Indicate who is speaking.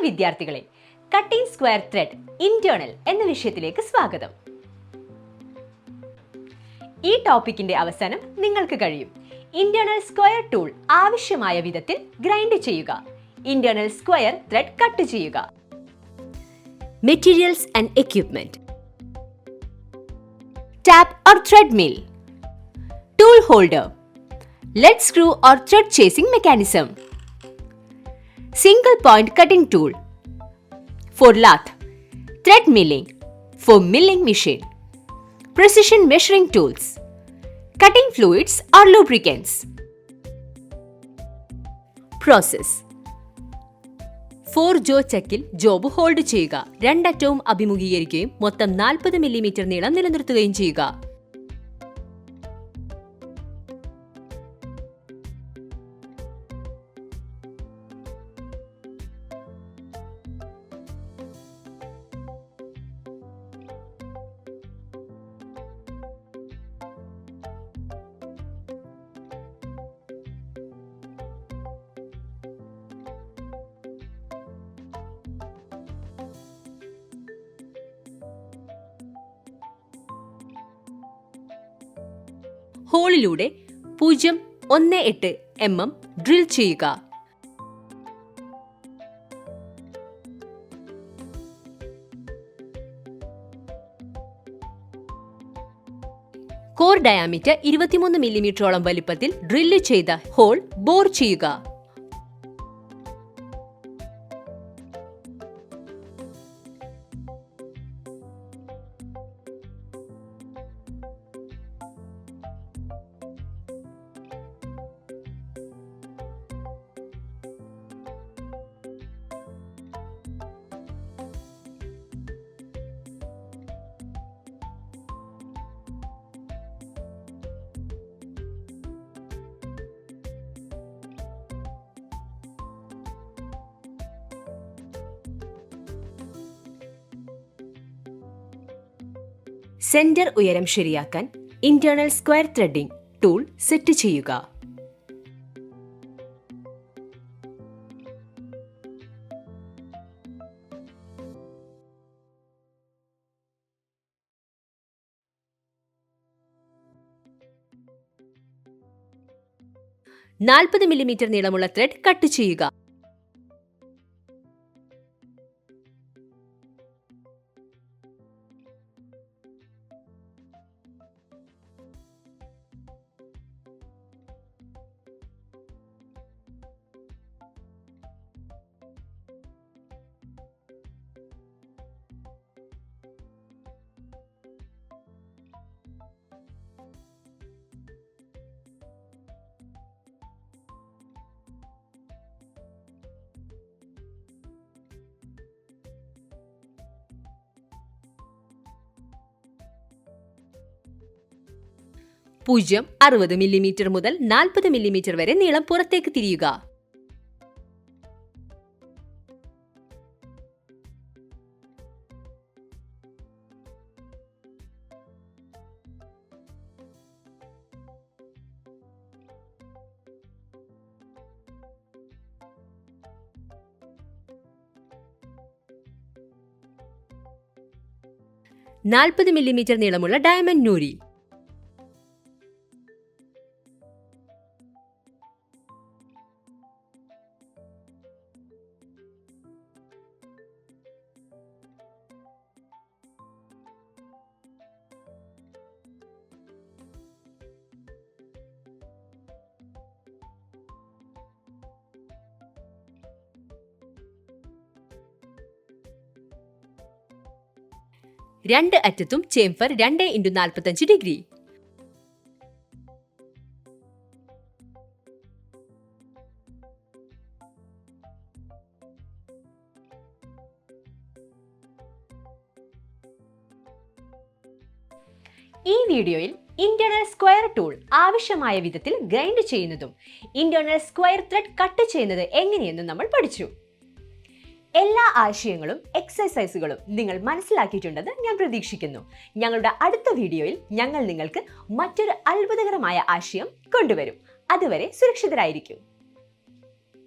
Speaker 1: വിദ്യാർത്ഥികളെ, cutting square thread internal എന്ന വിഷയത്തിലേക്ക് സ്വാഗതം. ഈ ടോപ്പിക്കിന്റെ അവസാനം നിങ്ങൾക്ക് കഴിയും ഇന്റേണൽ സ്ക്വയർ ടൂൾ ആവശ്യമായ വിധത്തിൽ ഗ്രൈൻഡ് ചെയ്യുക, ഇന്റേണൽ സ്ക്വയർ ത്രെഡ് കട്ട് ചെയ്യുക. Materials and equipment: tap or thread mill, tool holder, lead screw or thread chasing mechanism, single point cutting tool for lathe, thread milling for milling machine, precision measuring tools, cutting fluids or lubricants. Process: 4 ജോ ചെക്കിൽ job hold ചെയ്യുക, രണ്ടറ്റവും അഭിമുഖീകരിക്കുകയും മൊത്തം 40 millimetre നീളം നിലനിർത്തുകയും ചെയ്യുക. ഹോളിലൂടെ 0.18 mm ഡ്രിൽ ചെയ്യുക. കോർ ഡയാമീറ്റർ 23 മില്ലിമീറ്ററോളം വലിപ്പത്തിൽ ഡ്രില്ല് ചെയ്ത ഹോൾ ബോർ ചെയ്യുക. സെന്റർ ഉയരം ശരിയാക്കാൻ internal square threading tool set ചെയ്യുക. നാൽപ്പത് മില്ലിമീറ്റർ നീളമുള്ള ത്രെഡ് കട്ട് ചെയ്യുക. പൂജ്യം 60 മില്ലിമീറ്റർ മുതൽ 40 മില്ലിമീറ്റർ വരെ നീളം പുറത്തേക്ക് തിരിയുക. നാൽപ്പത് മില്ലിമീറ്റർ നീളമുള്ള ഡയമണ്ട് നൂരി. രണ്ട് അറ്റത്തും ചേംഫർ 2x45 ഡിഗ്രി. ഈ വീഡിയോയിൽ ഇന്റേണൽ സ്ക്വയർ ടൂൾ ആവശ്യമായ വിധത്തിൽ ഗ്രൈൻഡ് ചെയ്യുന്നതും ഇന്റേണൽ സ്ക്വയർ ത്രെഡ് കട്ട് ചെയ്യുന്നത് എങ്ങനെയെന്നും നമ്മൾ പഠിച്ചു. എല്ലാ ആശയങ്ങളും എക്സസൈസുകളും നിങ്ങൾ മനസ്സിലാക്കിയിട്ടുണ്ടെന്ന് ഞാൻ പ്രതീക്ഷിക്കുന്നു. ഞങ്ങളുടെ അടുത്ത വീഡിയോയിൽ ഞങ്ങൾ നിങ്ങൾക്ക് മറ്റൊരു അത്ഭുതകരമായ ആശയം കൊണ്ടുവരും. അതുവരെ സുരക്ഷിതരായിരിക്കും.